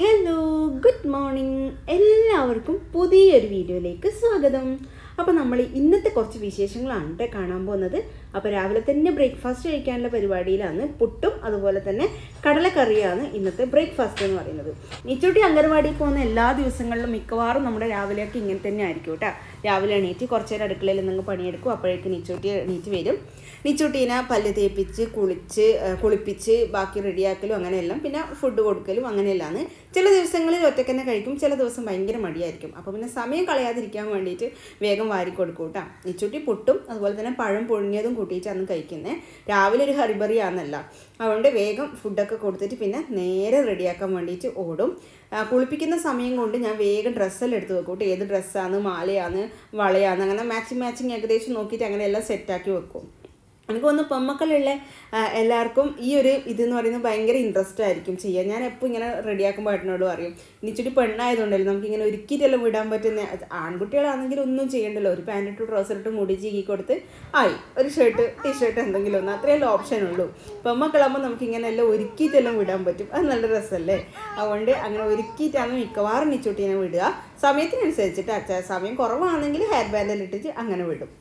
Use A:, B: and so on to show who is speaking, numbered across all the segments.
A: Hello good morning എല്ലാവർക്കും പുതിയൊരു വീഡിയോയിലേക്ക് സ്വാഗതം. അപ്പോൾ നമ്മൾ ഇന്നത്തെ കുറച്ച് വിശേഷങ്ങളാണ് കാണാൻ പോകുന്നത്. അപ്പോൾ രാവിലെ തന്നെ ബ്രേക്ക്ഫാസ്റ്റ് കഴിക്കാനുള്ള പരിപാടിയിലാണ്. പുട്ടും അതുപോലെ തന്നെ കടലക്കറിയാണ് ഇന്നത്തെ ബ്രേക്ക്ഫാസ്റ്റ് എന്ന് പറയുന്നത്. നിച്ചൂട്ടി അംഗൻവാടിയിൽ പോകുന്ന എല്ലാ ദിവസങ്ങളിലും മിക്കവാറും നമ്മുടെ രാവിലെയൊക്കെ ഇങ്ങനെ തന്നെ ആയിരിക്കും കേട്ടോ. രാവിലെ എണീറ്റ് കുറച്ച് നേരം അടുക്കളയിൽ നിങ്ങൾ പണിയെടുക്കും. അപ്പോഴേക്ക് നിച്ചൂട്ടി എണീറ്റ് വരും. നിച്ചൂട്ടീനെ പല്ല് തേപ്പിച്ച് കുളിപ്പിച്ച് ബാക്കി റെഡിയാക്കലും അങ്ങനെയെല്ലാം, പിന്നെ ഫുഡ് കൊടുക്കലും അങ്ങനെയെല്ലാം. ചില ദിവസങ്ങളിൽ ഒറ്റയ്ക്ക് തന്നെ കഴിക്കും, ചില ദിവസം ഭയങ്കര മടിയായിരിക്കും. അപ്പോൾ പിന്നെ സമയം കളയാതിരിക്കാൻ വേണ്ടിയിട്ട് വേഗം വാരി കൊടുക്കും കേട്ടോ. നിച്ചൂട്ടി പുട്ടും അതുപോലെ തന്നെ പഴം പുഴുങ്ങിയതും കൂട്ടിയിട്ടാണ് കഴിക്കുന്നത്. രാവിലെ ഒരു ഹറിബറിയാണെന്നല്ല, അതുകൊണ്ട് വേഗം ഫുഡൊക്കെ കൊടുത്തിട്ട് പിന്നെ നേരെ റെഡിയാക്കാൻ വേണ്ടിയിട്ട് ഓടും. കുളിപ്പിക്കുന്ന സമയം കൊണ്ട് ഞാൻ വേഗം ഡ്രസ്സെല്ലാം എടുത്ത് വെക്കും കേട്ടോ. ഏത് ഡ്രസ്സാണ്, മാലയാണ്, വളയാണ്, അങ്ങനെ മാച്ചിങ് ഏകദേശം നോക്കിയിട്ട് അങ്ങനെ എല്ലാം സെറ്റാക്കി വെക്കും. എനിക്ക് തോന്നുന്നു പെൺമക്കളുള്ള എല്ലാവർക്കും ഈ ഒരു ഇതെന്ന് പറയുന്നത് ഭയങ്കര ഇൻട്രസ്റ്റ് ആയിരിക്കും ചെയ്യാൻ. ഞാൻ എപ്പോൾ ഇങ്ങനെ റെഡിയാക്കുമ്പോൾ ഏട്ടനോട് പറയും, ഇനിച്ചിട്ട് പെണ്ണായതുകൊണ്ടല്ലോ നമുക്കിങ്ങനെ ഒരുക്കിയിട്ടെല്ലാം വിടാൻ പറ്റുന്ന. ആൺകുട്ടികളാണെങ്കിൽ ഒന്നും ചെയ്യണ്ടല്ലോ, ഒരു പാൻറ്റിട്ട് ട്രൗസറിട്ട് മുടി ചീകി കൊടുത്ത് ആയി, ഒരു ഷർട്ട് ടീഷർട്ട് എന്തെങ്കിലും ഒന്ന്, അത്രയല്ലേ ഓപ്ഷനുള്ളൂ. പെൺമക്കളാകുമ്പോൾ നമുക്കിങ്ങനെ എല്ലാം ഒരുക്കിയിട്ടെല്ലാം വിടാൻ പറ്റും. അത് നല്ല രസമല്ലേ. അതുകൊണ്ട് അങ്ങനെ ഒരുക്കിയിട്ടാണ് മിക്കവാറും നിച്ചൂട്ടീനെ വിടുക. സമയത്തിനനുസരിച്ചിട്ട് സമയം കുറവാണെങ്കിൽ ഹെയർ ബാൻഡെല്ലാം ഇട്ടിട്ട് അങ്ങനെ വിടും.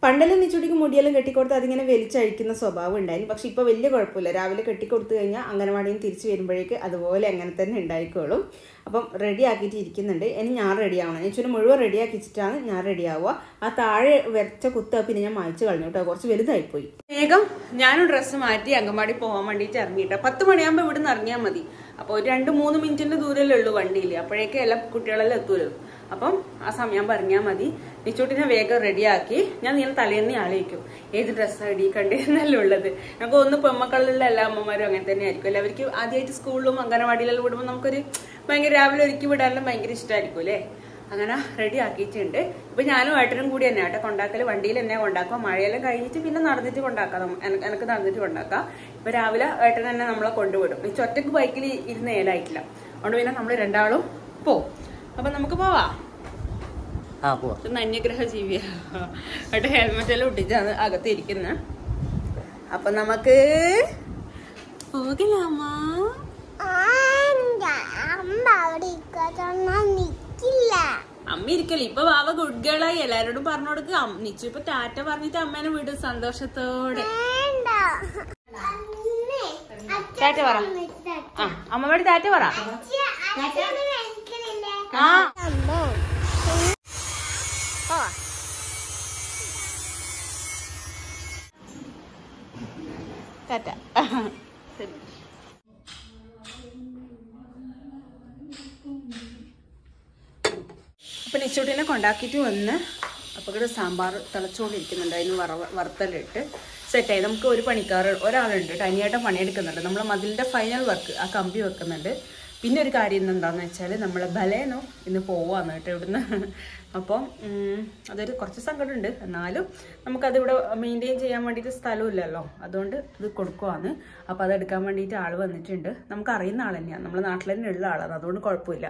A: പണ്ടെല്ലാം നിച്ചൂട്ടിക്ക് മുടിയെല്ലാം കെട്ടിക്കൊടുത്ത് അതിങ്ങനെ വലിച്ചഴിക്കുന്ന സ്വഭാവം ഉണ്ടായിരുന്നു. പക്ഷെ ഇപ്പോൾ വലിയ കുഴപ്പമില്ല. രാവിലെ കെട്ടിക്കൊടുത്തു കഴിഞ്ഞാൽ അംഗനവാടിയിൽ നിന്ന് തിരിച്ച് വരുമ്പോഴേക്ക് അതുപോലെ അങ്ങനെ തന്നെ ഉണ്ടായിക്കോളും. അപ്പം റെഡി ആക്കിയിട്ട് ഇരിക്കുന്നുണ്ട്. ഇനി ഞാൻ റെഡി ആവണം. നിച്ചൂനെ മുഴുവൻ റെഡിയാക്കിച്ചിട്ടാണ് ഞാൻ റെഡി ആവുക. ആ താഴെ വരച്ച കുത്ത് പിന്നെ ഞാൻ മായ്ച്ച് കളഞ്ഞു കേട്ടോ, കുറച്ച് വലുതായിപ്പോയി. വേഗം ഞാനും ഡ്രസ്സ് മാറ്റി അംഗൻവാടി പോകാൻ വേണ്ടിയിട്ട് ഇറങ്ങിയിട്ടോ. 10 മണിയാകുമ്പോൾ ഇവിടെ നിന്ന് ഇറങ്ങിയാൽ മതി. അപ്പോൾ ഒരു 2-3 മിനിറ്റിൻ്റെ ദൂരമല്ലേ ഉള്ളൂ വണ്ടിയിൽ. അപ്പോഴേക്ക് എല്ലാ കുട്ടികളെല്ലാം എത്തൂലോ. അപ്പം ആ സമയം പറഞ്ഞാൽ മതി. നിച്ചൂട്ടിനെ വേഗം റെഡിയാക്കി ഞാൻ ഇങ്ങനെ തലേന്ന് ആലോചിക്കും ഏത് ഡ്രസ്സാണ് റെഡിയാക്കണ്ടേന്നല്ലേ ഉള്ളത്. നമുക്ക് ഒന്ന് പെൺമക്കളിലുള്ള എല്ലാ അമ്മമാരും അങ്ങനെ തന്നെ ആയിരിക്കും. എല്ലാവർക്കും ആദ്യമായിട്ട് സ്കൂളിലും അംഗനവാടിയിലെല്ലാം വിടുമ്പോൾ നമുക്കൊരു ഭയങ്കര രാവിലെ ഒരുക്കി വിടാനെല്ലാം ഭയങ്കര ഇഷ്ടമായിരിക്കും അല്ലേ. അങ്ങനെ റെഡി ആക്കിയിട്ടുണ്ട്. ഇപ്പൊ ഞാനും ഏട്ടനും കൂടി തന്നെ ഏട്ടൻ കൊണ്ടാക്കല്, വണ്ടിയിൽ തന്നെ കൊണ്ടാക്കാം. മഴയെല്ലാം കഴിഞ്ഞിട്ട് പിന്നെ നടന്നിട്ട് കൊണ്ടാക്കാം, എനിക്ക് നടന്നിട്ട് കൊണ്ടാക്കാം. ഇപ്പൊ രാവിലെ ഏട്ടൻ തന്നെ നമ്മളെ കൊണ്ടുവിടും. ഈ ഒറ്റക്ക് ബൈക്കിൽ ഇരുന്ന് ഏലായിട്ടില്ല, അതുകൊണ്ട് പിന്നെ നമ്മൾ രണ്ടാളും പോവും. അപ്പൊ നമുക്ക് പോവാ. അന്യഗ്രഹ ജീവിയാ ഏട്ടൻ ഹെൽമെറ്റ് എല്ലാം ഇട്ടിട്ടാണ് അകത്ത് ഇരിക്കുന്നത്. അപ്പൊ നമുക്ക് പോകലാമാ. അമ്മ ഇരിക്കല്ലേ ഇപ്പൊ വാവ ഗുഡ് ഗേളായി. എല്ലാരോടും പറഞ്ഞു കൊടുക്കുക. നിച്ചു ഇപ്പൊ ടാറ്റ പറഞ്ഞിട്ട് അമ്മേനെ വിടും സന്തോഷത്തോടെ. ടാറ്റ പറ. ആ അമ്മയോട് ടാറ്റ പറ. ആ ടാറ്റ. ശരി. അപ്പം നിച്ചൂട്ടിനെ കൊണ്ടാക്കിയിട്ട് വന്ന് അപ്പോൾ ഇവിടെ സാമ്പാർ തിളച്ചുകൊണ്ടിരിക്കുന്നുണ്ട്. അതിന് വറുത്തലിട്ട് സെറ്റായി. നമുക്ക് ഒരു ഒരാളുണ്ട്, ടനിയായിട്ട് പണിയെടുക്കുന്നുണ്ട്. നമ്മൾ മതിലിൻ്റെ ഫൈനൽ വർക്ക് ആ കമ്പി വെക്കുന്നുണ്ട്. പിന്നെ ഒരു കാര്യം എന്താണെന്ന് വെച്ചാൽ നമ്മളെ ബലേനോ ഇന്ന് പോവാന്ന് കേട്ടോ ഇവിടുന്ന്. അപ്പം അതൊരു കുറച്ച് സങ്കടമുണ്ട്. എന്നാലും നമുക്കതിവിടെ മെയിൻറ്റെയിൻ ചെയ്യാൻ വേണ്ടിയിട്ട് സ്ഥലമില്ലല്ലോ, അതുകൊണ്ട് ഇത് കൊടുക്കുവാന്ന്. അപ്പോൾ അതെടുക്കാൻ വേണ്ടിയിട്ട് ആൾ വന്നിട്ടുണ്ട്. നമുക്കറിയുന്ന ആൾ തന്നെയാണ്, നമ്മുടെ നാട്ടിൽ തന്നെ ഉള്ള ആളാണ്. അതുകൊണ്ട് കുഴപ്പമില്ല,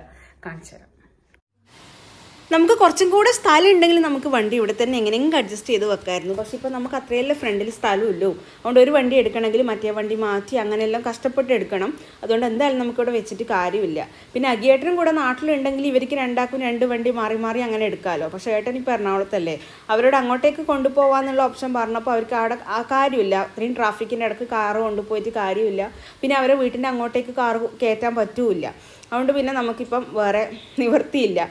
A: കാണിച്ചു തരാം. നമുക്ക് കുറച്ചും കൂടെ സ്ഥലം ഉണ്ടെങ്കിൽ നമുക്ക് വണ്ടി ഇവിടെ തന്നെ എങ്ങനെയെങ്കിലും അഡ്ജസ്റ്റ് ചെയ്ത് വെക്കായിരുന്നു. പക്ഷേ ഇപ്പോൾ നമുക്ക് അത്രയെല്ലാം ഫ്രണ്ടിൽ സ്ഥലമില്ലോ. അതുകൊണ്ട് ഒരു വണ്ടി എടുക്കണമെങ്കിൽ മറ്റേ വണ്ടി മാറ്റി അങ്ങനെയെല്ലാം കഷ്ടപ്പെട്ട് എടുക്കണം. അതുകൊണ്ട് എന്തായാലും നമുക്കിവിടെ വെച്ചിട്ട് കാര്യമില്ല. പിന്നെ അഗിയേട്ടനും കൂടെ നാട്ടിലുണ്ടെങ്കിൽ ഇവർക്ക് രണ്ടാക്കും 2 വണ്ടി മാറി മാറി അങ്ങനെ എടുക്കാമല്ലോ. പക്ഷേ ഏട്ടൻ ഇപ്പോൾ എറണാകുളത്തല്ലേ, അവരോട് അങ്ങോട്ടേക്ക് കൊണ്ടുപോകാമെന്നുള്ള ഓപ്ഷൻ പറഞ്ഞപ്പോൾ അവർക്ക് അവിടെ ആ കാര്യമില്ല. അത്രയും ട്രാഫിക്കിൻ്റെ ഇടയ്ക്ക് കാറ് കൊണ്ടുപോയിട്ട് കാര്യമില്ല. പിന്നെ അവരെ വീട്ടിൻ്റെ അങ്ങോട്ടേക്ക് കാറ് കയറ്റാൻ പറ്റുമില്ല. അതുകൊണ്ട് പിന്നെ നമുക്കിപ്പം വേറെ നിവൃത്തിയില്ല.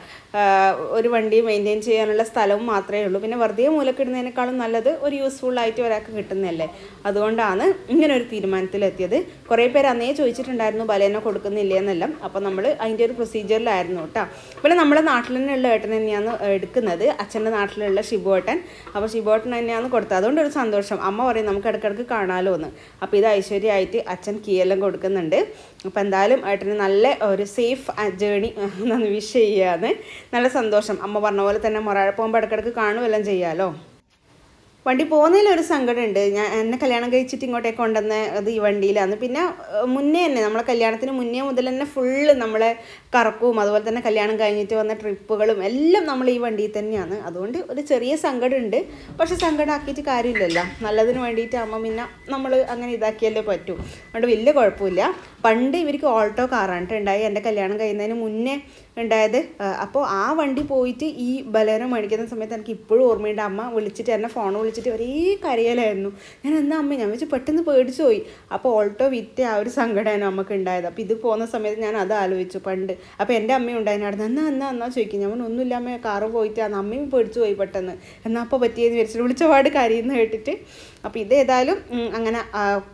A: ഒരു വണ്ടി മെയിൻറ്റെയിൻ ചെയ്യാനുള്ള സ്ഥലവും മാത്രമേ ഉള്ളൂ. പിന്നെ വെറുതെ മൂലക്കിടുന്നതിനേക്കാളും നല്ലത് ഒരു യൂസ്ഫുള്ളായിട്ട് ഒരാൾക്ക് കിട്ടുന്നതല്ലേ. അതുകൊണ്ടാണ് ഇങ്ങനെ ഒരു തീരുമാനത്തിലെത്തിയത്. കുറേ പേര് അന്നേ ചോദിച്ചിട്ടുണ്ടായിരുന്നു ബലേനോ കൊടുക്കുന്നില്ലേ എന്നെല്ലാം. അപ്പോൾ നമ്മൾ അതിൻ്റെ ഒരു പ്രൊസീജിയറിലായിരുന്നു കേട്ടോ. പിന്നെ നമ്മുടെ നാട്ടിൽ തന്നെയുള്ള ഏട്ടൻ തന്നെയാണ് എടുക്കുന്നത്, അച്ഛൻ്റെ നാട്ടിലുള്ള ഷിബുവേട്ടൻ. അപ്പോൾ ഷിബുവേട്ടൻ തന്നെയാണ് കൊടുത്തത്. അതുകൊണ്ടൊരു സന്തോഷം. അമ്മ പറയും നമുക്ക് ഇടയ്ക്കിടയ്ക്ക് കാണാമല്ലോ എന്ന്. അപ്പോൾ ഇത് ഐശ്വര്യമായിട്ട് അച്ഛൻ കീയെല്ലാം കൊടുക്കുന്നുണ്ട്. അപ്പോൾ എന്തായാലും ഏട്ടന് നല്ല ഒരു സേഫ് ജേണി എന്ന് വിഷ് ചെയ്യാന്ന്. നല്ല സന്തോഷം. അമ്മ പറഞ്ഞ പോലെ തന്നെ മൊറാഴ പോകുമ്പോൾ ഇടയ്ക്കിടയ്ക്ക് കാണുമെല്ലാം ചെയ്യാമല്ലോ. വണ്ടി പോകുന്നതിലൊരു സങ്കടമുണ്ട്. എന്നെ കല്യാണം കഴിച്ചിട്ട് ഇങ്ങോട്ടേക്ക് കൊണ്ടുവന്ന അത് ഈ വണ്ടിയിലാണ്. പിന്നെ മുന്നേ തന്നെ നമ്മളെ കല്യാണത്തിന് മുന്നേ മുതൽ തന്നെ ഫുള്ള് നമ്മളെ കറക്കവും അതുപോലെ തന്നെ കല്യാണം കഴിഞ്ഞിട്ട് വന്ന ട്രിപ്പുകളും എല്ലാം നമ്മൾ ഈ വണ്ടിയിൽ തന്നെയാണ്. അതുകൊണ്ട് ഒരു ചെറിയ സങ്കടമുണ്ട്. പക്ഷെ സങ്കടമാക്കിയിട്ട് കാര്യമില്ലല്ലോ, നല്ലതിന് വേണ്ടിയിട്ടാകുമ്പോൾ പിന്നെ നമ്മൾ അങ്ങനെ ഇതാക്കിയല്ലേ പറ്റൂ. അതുകൊണ്ട് വലിയ കുഴപ്പമില്ല. പണ്ട് ഇവർക്ക് ഓൾട്ടോ കാറാണ് ഉണ്ടായി, എൻ്റെ കല്യാണം കഴിയുന്നതിന് മുന്നേ ഉണ്ടായത്. അപ്പോൾ ആ വണ്ടി പോയിട്ട് ഈ ബലേനോ മേടിക്കുന്ന സമയത്ത് എനിക്ക് ഇപ്പോഴും ഓർമ്മയുണ്ട്. അമ്മ വിളിച്ചിട്ട് എന്നെ ഫോൺ വിളിച്ചിട്ട് ഒരേ കരയലായിരുന്നു. ഞാൻ എന്നാ അമ്മ, ഞാൻ വെച്ച് പെട്ടെന്ന് പേടിച്ചു പോയി. അപ്പോൾ ഓൾട്ടോ വിറ്റ് ആ ഒരു സങ്കടമാണ് നമുക്ക് ഉണ്ടായത്. അപ്പോൾ ഇത് പോകുന്ന സമയത്ത് ഞാൻ അത് ആലോചിച്ചു പണ്ട്. അപ്പോൾ എൻ്റെ അമ്മയും ഉണ്ടായിരുന്നു. എന്നാ ചോദിക്കും. ഞാൻ ഒന്നുമില്ല അമ്മ, കാറ് പോയിട്ടാണ്. അമ്മയും പേടിച്ചു പോയി പെട്ടെന്ന്. എന്നാൽ അപ്പോൾ പറ്റിയെന്ന് വിചാരിച്ചിട്ട് വിളിച്ചപാട് കരയുന്ന കേട്ടിട്ട്. അപ്പോൾ ഇതേതായാലും അങ്ങനെ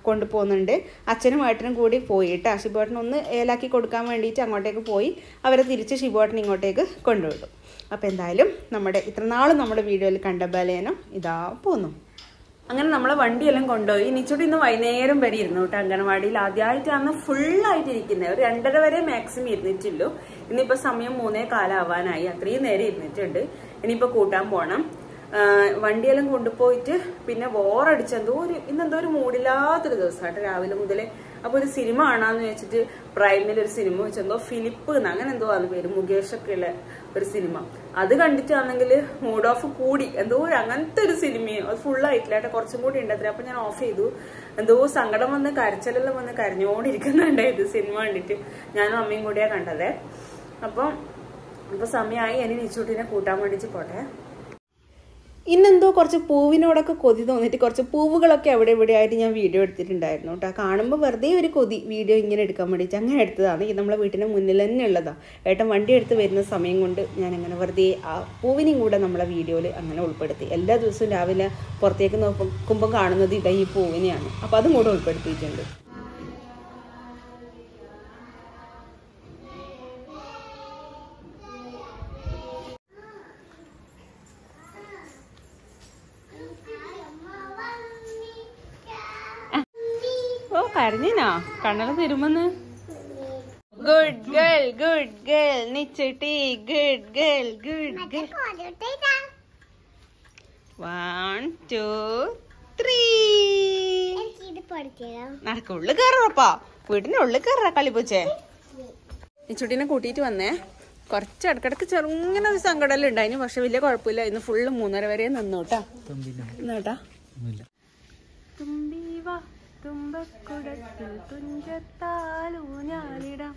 A: കൊണ്ടുപോകുന്നുണ്ട്. അച്ഛനും ഏട്ടനും കൂടി പോയി കേട്ടോ. ഷിബുവേട്ടനൊന്ന് ഏലാക്കി കൊടുക്കാൻ വേണ്ടിയിട്ട് അങ്ങോട്ടേക്ക് പോയി. അവരെ തിരിച്ച് ഷിബുവേട്ടൻ ഇങ്ങോട്ടേക്ക് കൊണ്ടുവിടും. അപ്പോൾ എന്തായാലും നമ്മുടെ ഇത്ര നാളും നമ്മുടെ വീഡിയോയിൽ കണ്ട ബലേനോ ഇതാ പോന്നു. അങ്ങനെ നമ്മളെ വണ്ടിയെല്ലാം കൊണ്ടുപോയി. നിച്ചോട്ട് ഇന്ന് വൈകുന്നേരം വരെ ഇരുന്നു കേട്ടോ അംഗനവാടിയിൽ. ആദ്യമായിട്ടാണ് ഫുള്ളായിട്ട് ഇരിക്കുന്നത്. ഒരു 2:30 വരെ മാക്സിമം ഇരുന്നിട്ടുള്ളൂ. ഇന്നിപ്പോൾ സമയം 3:15 ആവാനായി. അത്രയും നേരം ഇരുന്നിട്ടുണ്ട്. ഇനിയിപ്പോൾ കൂട്ടാൻ പോകണം. വണ്ടിയെല്ലാം കൊണ്ടുപോയിട്ട് പിന്നെ ബോറടിച്ച് ഇന്നെന്തോ ഒരു മൂടില്ലാത്തൊരു ദിവസമായിട്ട് രാവിലെ മുതലേ. അപ്പോൾ ഒരു സിനിമ കാണാമെന്ന് വെച്ചിട്ട് പ്രൈമിൽ ഒരു സിനിമ വെച്ചെന്തോ ഫിലിപ്പ് അങ്ങനെ എന്തോ ആണ് പേര്, മുകേഷൊക്കെ ഉള്ള ഒരു സിനിമ. അത് കണ്ടിട്ടാണെങ്കിൽ മൂഡ് ഓഫ് കൂടി. എന്തോ അങ്ങനത്തെ ഒരു സിനിമയും അത് ഫുള്ളായിട്ടില്ല, കുറച്ചും കൂടി ഉണ്ട് അത്ര. അപ്പം ഞാൻ ഓഫ് ചെയ്തു. എന്തോ സങ്കടം വന്ന് കരച്ചിലെല്ലാം വന്ന് കരഞ്ഞോണ്ടിരിക്കുന്നുണ്ടായത് സിനിമ കണ്ടിട്ട്. ഞാനും അമ്മയും കൂടിയാണ് കണ്ടത്. അപ്പോൾ സമയമായി. ഇനി നിച്ചൂട്ടിനെ കൂട്ടാൻ വേണ്ടിയിട്ട് പോട്ടെ. ഇന്നെന്തോ കുറച്ച് പൂവിനോടൊക്കെ കൊതി തോന്നിയിട്ട് കുറച്ച് പൂവുകളൊക്കെ അവിടെ ഇവിടെ ആയിട്ട് ഞാൻ വീഡിയോ എടുത്തിട്ടുണ്ടായിരുന്നു കേട്ടോ. കാണുമ്പോൾ വെറുതെ ഒരു കൊതി വീഡിയോ ഇങ്ങനെ എടുക്കാൻ വേണ്ടിയിട്ട് അങ്ങനെ എടുത്തതാണ്. ഇത് നമ്മളെ വീട്ടിൻ്റെ മുന്നിൽ തന്നെ ഉള്ളതാണ്. ഏട്ടൻ വണ്ടി എടുത്ത് വരുന്ന സമയം കൊണ്ട് ഞാൻ അങ്ങനെ വെറുതെ ആ പൂവിനെയും കൂടെ നമ്മളെ വീഡിയോയിൽ അങ്ങനെ ഉൾപ്പെടുത്തി. എല്ലാ ദിവസവും രാവിലെ പുറത്തേക്ക് നോക്കുമ്പോൾ കാണുന്നത് ഇതാ ഈ പൂവിനെയാണ്. അപ്പോൾ അതും കൂടെ ഉൾപ്പെടുത്തിയിട്ടുണ്ട്. കരഞ്ഞിനാ കണ്ണല തിരുമെന്ന്. ഗുഡ് ഗേൾ, ഗുഡ് ഗേൾ നിച്ചട്ടി, ഗുഡ് ഗേൾ, ഗുഡ് ഗേൾ. 1 2 3 നടക്ക. ഉള്ളിൽ കയറപ്പാ, വീട്ടിന്റെ ഉള്ളിൽ കയറാ കളിപ്പൂച്ചേ. നിച്ചുട്ടിനെ കൂട്ടിയിട്ട് വന്നേ. കുറച്ച് ഇടക്കിടക്ക് ചെറുങ്ങനെ ഒരു സങ്കടം ഉണ്ടായിന്. പക്ഷെ വലിയ കുഴപ്പമില്ല. ഇന്ന് ഫുള്ള് 3:30 വരെ നിന്നോട്ടാ. എന്നാട്ടാ തുമ്പിവാ തുമ്പക്കുടത്തിൽ തുഞ്ചത്താലൂഞ്ഞാലിടാം.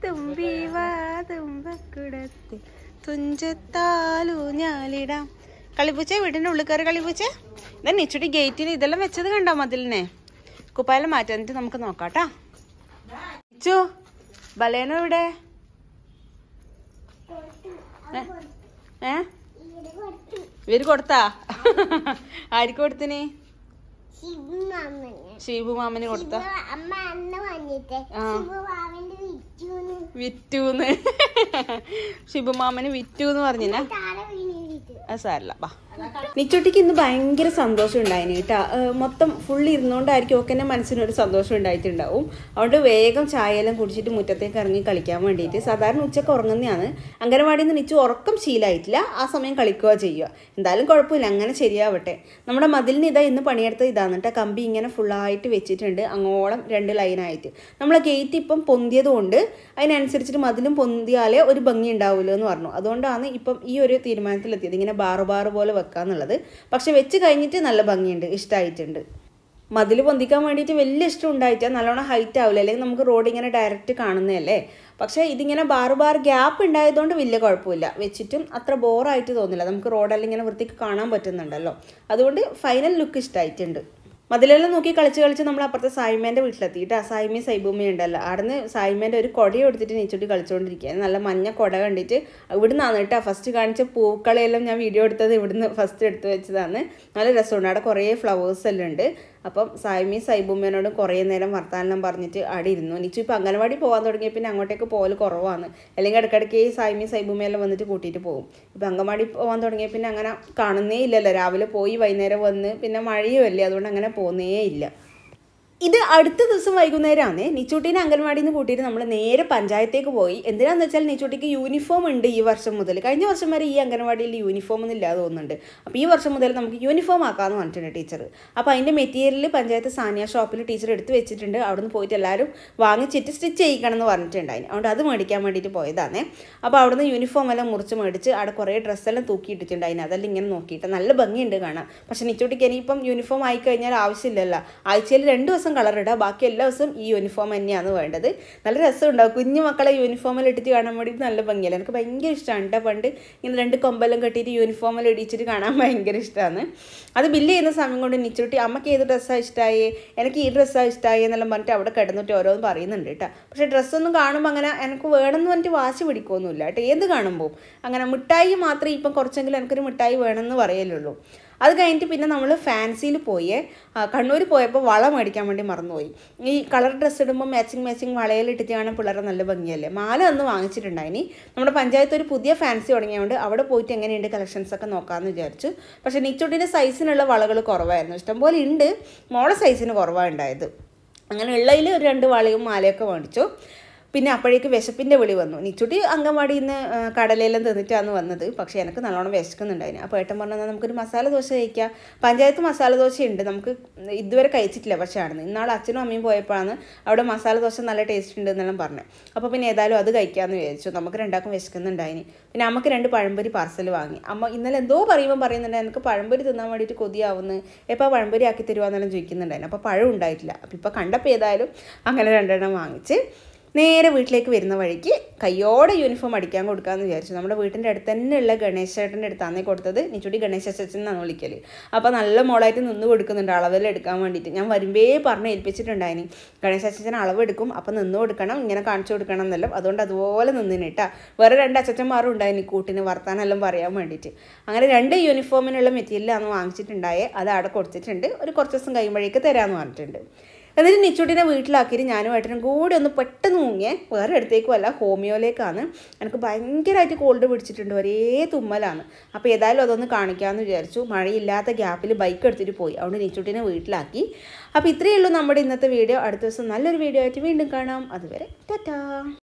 A: തുമ്പിവാ തുമ്പക്കുടത്തിൽ തുഞ്ചത്താലൂഞ്ഞാലിടാം. കളിപ്പൂച്ച വീടിന്റെ ഉള്ളിൽ കയറി. കളിപ്പൂച്ച ഇതാ നിച്ചുടി ഗേറ്റിന് ഇതെല്ലാം വെച്ചത് കണ്ടോ മതിലിനെ. കുപ്പായെല്ലാം മാറ്റാനിട്ട് നമുക്ക് നോക്കാട്ടാ. നിച്ചു ബലേനോ ഇവിടെ ഇവര് കൊടുത്താ? ആർക്ക് കൊടുത്തിനി? ഷീബു മാമന് കൊടുത്ത. വിറ്റൂന്ന് ഷിബു മാമന് വിറ്റൂന്ന് പറഞ്ഞിനെ. അത് സാരല്ല. ബാ നിച്ചുട്ടിക്ക് ഇന്ന് ഭയങ്കര സന്തോഷം ഉണ്ടായിന് കേട്ടാ. മൊത്തം ഫുള്ള് ഇരുന്നോണ്ടായിരിക്കും ഒക്കെ എൻ്റെ മനസ്സിനൊരു സന്തോഷം ഉണ്ടായിട്ടുണ്ടാവും. അതുകൊണ്ട് വേഗം ചായയെല്ലാം കുടിച്ചിട്ട് മുറ്റത്തേക്ക് ഇറങ്ങി കളിക്കാൻ വേണ്ടിയിട്ട്. സാധാരണ ഉച്ചക്ക് ഉറങ്ങുന്നതാണ്. അംഗനവാടിയിൽ നിന്ന് നിച്ചു ഉറക്കം ശീലമായിട്ടില്ല. ആ സമയം കളിക്കുക ചെയ്യുക. എന്തായാലും കുഴപ്പമില്ല, അങ്ങനെ ശരിയാവട്ടെ. നമ്മുടെ മതിലിന് ഇതാ ഇന്ന് പണിയെടുത്തത് ഇതാണ് കേട്ടോ. കമ്പി ഇങ്ങനെ ഫുള്ളായിട്ട് വെച്ചിട്ടുണ്ട്, അങ്ങോളം 2 ലൈനായിട്ട്. നമ്മളെ ഗേറ്റ് ഇപ്പം പൊന്തിയത് കൊണ്ട് അതിനനുസരിച്ചിട്ട് മതിലും പൊന്തിയാലേ ഒരു ഭംഗി ഉണ്ടാവുമല്ലോ എന്ന് പറഞ്ഞു. അതുകൊണ്ടാണ് ഇപ്പം ഈ ഒരു തീരുമാനത്തിലെത്തിയത്, ഇങ്ങനെ ബാറ് പോലെ വെക്കാന്നുള്ളത്. പക്ഷെ വെച്ച് കഴിഞ്ഞിട്ട് നല്ല ഭംഗിയുണ്ട്, ഇഷ്ടമായിട്ടുണ്ട്. മതിൽ പൊന്തിക്കാൻ വേണ്ടിയിട്ട് വലിയ ഇഷ്ടം ഉണ്ടായിട്ടാൽ നല്ലോണം ഹൈറ്റ് ആവില്ല, അല്ലെങ്കിൽ നമുക്ക് റോഡ് ഇങ്ങനെ ഡയറക്റ്റ് കാണുന്നതല്ലേ. പക്ഷേ ഇതിങ്ങനെ ബാർ ഗ്യാപ്പ് ഉണ്ടായതുകൊണ്ട് വലിയ കുഴപ്പമില്ല. വെച്ചിട്ടും അത്ര ബോറായിട്ട് തോന്നില്ല. നമുക്ക് റോഡെല്ലാം ഇങ്ങനെ വൃത്തിക്ക് കാണാൻ പറ്റുന്നുണ്ടല്ലോ. അതുകൊണ്ട് ഫൈനൽ ലുക്ക് ഇഷ്ടമായിട്ടുണ്ട്. മതിലെല്ലാം നോക്കി കളിച്ച് നമ്മൾ അപ്പുറത്തെ സായിമേൻ്റെ വീട്ടിലെത്തിയിട്ട് സായിമയും സൈബൂമ്മയും ഉണ്ടല്ലോ. അവിടുന്ന് സായിമേൻ്റെ ഒരു കൊട എടുത്തിട്ട് നീച്ചിട്ട് കളിച്ചുകൊണ്ടിരിക്കുകയാണ്. നല്ല മഞ്ഞ കൊട കണ്ടിട്ട് ഇവിടുന്നാണ് കേട്ടോ ഫസ്റ്റ് കാണിച്ച പൂക്കളെല്ലാം ഞാൻ വീഡിയോ എടുത്തത് ഇവിടുന്ന് ഫസ്റ്റ് എടുത്ത് വെച്ചതാണ്. നല്ല രസമുണ്ട്. അവിടെ കുറേ ഫ്ലവേഴ്സ് എല്ലാം ഉണ്ട്. അപ്പം സായിമയും സൈബൂമ്മേനോടും കുറേ നേരം വർത്താനം പറഞ്ഞിട്ട് അവിടെ ഇരുന്നു. നിച്ചു ഇപ്പോൾ അംഗനവാടി പോകാൻ തുടങ്ങിയ പിന്നെ അങ്ങോട്ടേക്ക് പോകൽ കുറവാണ്. അല്ലെങ്കിൽ ഇടയ്ക്കിടയ്ക്ക് സായിമയും സൈബൂമ്മയെല്ലാം വന്നിട്ട് കൂട്ടിയിട്ട് പോകും. ഇപ്പം അംഗനവാടി പോകാൻ തുടങ്ങിയ പിന്നെ അങ്ങനെ കാണുന്നേ ഇല്ലല്ലോ. രാവിലെ പോയി വൈകുന്നേരം വന്ന് പിന്നെ മഴയും അല്ലേ, അതുകൊണ്ട് അങ്ങനെ പോകുന്നേ ഇല്ല. ഇത് അടുത്ത ദിവസം വൈകുന്നേരമാണ് നിച്ചൂട്ടീനെ അംഗൻവാടിയിൽ നിന്ന് കൂട്ടിയിട്ട് നമ്മൾ നേരെ പഞ്ചായത്തേക്ക് പോയി. എന്തിനാന്ന് വെച്ചാൽ നിച്ചൂട്ടിക്ക് യൂണിഫോം ഉണ്ട് ഈ വർഷം മുതൽ. കഴിഞ്ഞ വർഷം വരെ ഈ അംഗൻവാടിയിൽ യൂണിഫോം ഒന്നും ഇല്ലാതെ തോന്നുന്നുണ്ട്. അപ്പോൾ ഈ വർഷം മുതൽ നമുക്ക് യൂണിഫോം ആക്കാമെന്ന് പറഞ്ഞിട്ടുണ്ട് ടീച്ചർ. അപ്പോൾ അതിൻ്റെ മെറ്റീരിയൽ പഞ്ചായത്ത് സാനിയ ഷോപ്പിൽ ടീച്ചർ എടുത്ത് വെച്ചിട്ടുണ്ട്. അവിടെ നിന്ന് പോയിട്ട് എല്ലാവരും വാങ്ങിച്ചിട്ട് സ്റ്റിച്ച് ചെയ്യിക്കണം എന്ന് പറഞ്ഞിട്ടുണ്ടായിരുന്നു. അതുകൊണ്ട് അത് മേടിക്കാൻ വേണ്ടിയിട്ട് പോയതാണ്. അപ്പോൾ അവിടെ നിന്ന് യൂണിഫോം എല്ലാം മുറിച്ച് മേടിച്ച് അവിടെ കുറേ ഡ്രസ്സെല്ലാം തൂക്കിയിട്ടിട്ടുണ്ടായിരുന്നു. അതെല്ലാം ഇങ്ങനെ നോക്കിയിട്ട് നല്ല ഭംഗിയുണ്ട് കാണാൻ. പക്ഷേ നിച്ചൂട്ടിക്ക് ഇനിയിപ്പം യൂണിഫോം ആയിക്കഴിഞ്ഞാൽ ആവശ്യമില്ലല്ലോ. ആഴ്ചയിൽ 2 ദിവസം കളർ ഇടുക, ബാക്കി എല്ലാ ദിവസവും ഈ യൂണിഫോം തന്നെയാണ് വേണ്ടത്. നല്ല രസമുണ്ടാവും. കുഞ്ഞു മക്കളെ യൂണിഫോമിൽ ഇട്ടിട്ട് കാണാൻ വേണ്ടിയിട്ട് നല്ല ഭംഗിയല്ല. എനിക്ക് ഭയങ്കര ഇഷ്ടമാണ് കേട്ടോ. പണ്ട് ഇങ്ങനെ 2 കൊമ്പെല്ലാം കെട്ടിയിട്ട് യൂണിഫോമിൽ ഇടിച്ചിട്ട് കാണാൻ ഭയങ്കര ഇഷ്ടമാണ്. അത് ബില്ല് ചെയ്യുന്ന സമയം കൊണ്ട് നിച്ചൂട്ടി അമ്മയ്ക്ക് ഏത് ഡ്രസ്സാണ് ഇഷ്ടമായി, എനിക്ക് ഈ ഡ്രസ്സാണ് ഇഷ്ടമായി എന്നെല്ലാം പറഞ്ഞിട്ട് അവിടെ കിടന്നിട്ട് ഓരോന്ന് പറയുന്നുണ്ട് കേട്ടോ. പക്ഷേ ഡ്രസ്സൊന്നും കാണുമ്പോൾ അങ്ങനെ എനിക്ക് വേണമെന്ന് പറഞ്ഞിട്ട് വാശി പിടിക്കുകയൊന്നുമില്ല കേട്ടോ. ഏത് കാണുമ്പോൾ അങ്ങനെ മിഠായി മാത്രമേ ഇപ്പം കുറച്ചെങ്കിലും എനിക്കൊരു മിഠായി വേണമെന്ന് പറയലുള്ളൂ. അത് കഴിഞ്ഞിട്ട് പിന്നെ നമ്മൾ ഫാൻസിയിൽ പോയി കണ്ണൂർ പോയപ്പോൾ വള മേടിക്കാൻ വേണ്ടി മറന്നുപോയി. ഈ കളർ ഡ്രസ്സ് ഇടുമ്പോൾ മാച്ചിങ് വളയിലിട്ടിട്ട് കാണാൻ പിള്ളേരെ നല്ല ഭംഗിയല്ലേ. മാല ഒന്ന് വാങ്ങിച്ചിട്ടുണ്ടായിനി. നമ്മുടെ പഞ്ചായത്ത് ഒരു പുതിയ ഫാൻസി തുടങ്ങിയതുകൊണ്ട് അവിടെ പോയിട്ട് എങ്ങനെയുണ്ട് കളക്ഷൻസൊക്കെ നോക്കാമെന്ന് വിചാരിച്ചു. പക്ഷേ നിച്ചൂട്ടിൻ്റെ സൈസിനുള്ള വളകൾ കുറവായിരുന്നു. ഇഷ്ടംപോലെ ഉണ്ട്, മോളെ സൈസിന് കുറവാണ് ഉണ്ടായത്. അങ്ങനെ ഉള്ളതിൽ ഒരു 2 വളയും മാലയൊക്കെ മേടിച്ചു. പിന്നെ അപ്പോഴേക്ക് വിശപ്പിൻ്റെ വിളി വന്നു. നിച്ചൂട്ടി അംഗൻവാടിയിൽ നിന്ന് കടലയെല്ലാം തിന്നിട്ടാണ് വന്നത്. പക്ഷേ എനിക്ക് നല്ലോണം വിശക്കുന്നുണ്ടായിരുന്നു. അപ്പോൾ ഏട്ടൻ പറഞ്ഞാൽ നമുക്കൊരു മസാല ദോശ കഴിക്കാം. പഞ്ചായത്ത് മസാല ദോശയുണ്ട്, നമുക്ക് ഇതുവരെ കഴിച്ചിട്ടില്ല. പക്ഷേ ആണെന്ന് ഇന്നാൾ അച്ഛനും അമ്മയും പോയപ്പോഴാണ് അവിടെ മസാല ദോശ നല്ല ടേസ്റ്റ് ഉണ്ട് എന്നെല്ലാം പറഞ്ഞത്. അപ്പോൾ പിന്നെ ഏതായാലും അത് കഴിക്കാമെന്ന് വിചാരിച്ചു. നമുക്ക് രണ്ടാൾക്കും വിശക്കുന്നുണ്ടായിന്. പിന്നെ അമ്മക്ക് 2 പഴംപൊരി പാർസൽ വാങ്ങി. അമ്മ ഇന്നലെ എന്തോ പറയുന്നുണ്ട് എനിക്ക് പഴംപൊരി തിന്നാൻ വേണ്ടിയിട്ട് കൊതിയാവുന്നു, എപ്പോൾ പഴംപൊരി ആക്കി തരുവാന്നെല്ലാം ചോദിക്കുന്നുണ്ടായിരുന്നു. അപ്പോൾ പഴം ഉണ്ടായിട്ടില്ല. അപ്പോൾ ഇപ്പോൾ കണ്ടപ്പോൾ ഏതായാലും അങ്ങനെ 2 എണ്ണം വാങ്ങിച്ച് നേരെ വീട്ടിലേക്ക് വരുന്ന വഴിക്ക് കയ്യോടെ യൂണിഫോം അടിക്കാൻ കൊടുക്കാമെന്ന് വിചാരിച്ചു. നമ്മുടെ വീട്ടിൻ്റെ അടുത്ത് തന്നെയുള്ള ഗണേശ ചേട്ടൻ്റെ അടുത്താണ് കൊടുത്തത്. നിച്ചൂട്ടി ഗണേശ ചേച്ചൻ എന്നാണ് വിളിക്കൽ. അപ്പോൾ നല്ല മോളായിട്ട് നിന്ന് കൊടുക്കുന്നുണ്ട് അളവെല്ലാം എടുക്കാൻ വേണ്ടിയിട്ട്. ഞാൻ വരുമ്പേ പറഞ്ഞ് ഏൽപ്പിച്ചിട്ടുണ്ടായിനി ഗണേശ ചേച്ചൻ അളവെടുക്കും, അപ്പോൾ നിന്ന് കൊടുക്കണം, ഇങ്ങനെ കാണിച്ചു കൊടുക്കണം എന്നെല്ലാം. അതുകൊണ്ട് അതുപോലെ നിന്നിന് കേട്ടോ. വേറെ 2 അച്ഛന്മാരും ഉണ്ടായിനി കൂട്ടിന് വർത്താനെല്ലാം പറയാൻ വേണ്ടിയിട്ട്. അങ്ങനെ 2 യൂണിഫോമിനുള്ള മെറ്റീരിയലാണ് വാങ്ങിച്ചിട്ടുണ്ടായേ. അത് അവിടെ കൊടുത്തിട്ടുണ്ട്. ഒരു കുറച്ച് ദിവസം കഴിയുമ്പോഴേക്ക് തരാമെന്ന് പറഞ്ഞിട്ടുണ്ട്. എന്നിട്ട് നിച്ചൂട്ടിനെ വീട്ടിലാക്കിയിട്ട് ഞാനും ഏട്ടനും കൂടി ഒന്ന് പെട്ടെന്ന് മുങ്ങിയേ. വേറെ അടുത്തേക്കും അല്ല, ഹോമിയോയിലേക്കാണ്. എനിക്ക് ഭയങ്കരമായിട്ട് കോൾഡ് പിടിച്ചിട്ടുണ്ട്, ഒരേ തുമ്മലാണ്. അപ്പോൾ ഏതായാലും അതൊന്ന് കാണിക്കാമെന്ന് വിചാരിച്ചു. മഴയില്ലാത്ത ഗ്യാപ്പിൽ ബൈക്ക് എടുത്തിട്ട് പോയി. അതുകൊണ്ട് നിച്ചൂട്ടിനെ വീട്ടിലാക്കി. അപ്പോൾ ഇത്രയേ ഉള്ളൂ നമ്മുടെ ഇന്നത്തെ വീഡിയോ. അടുത്ത ദിവസം നല്ലൊരു വീഡിയോ ആയിട്ട് വീണ്ടും കാണാം. അതുവരെ ടാറ്റാ.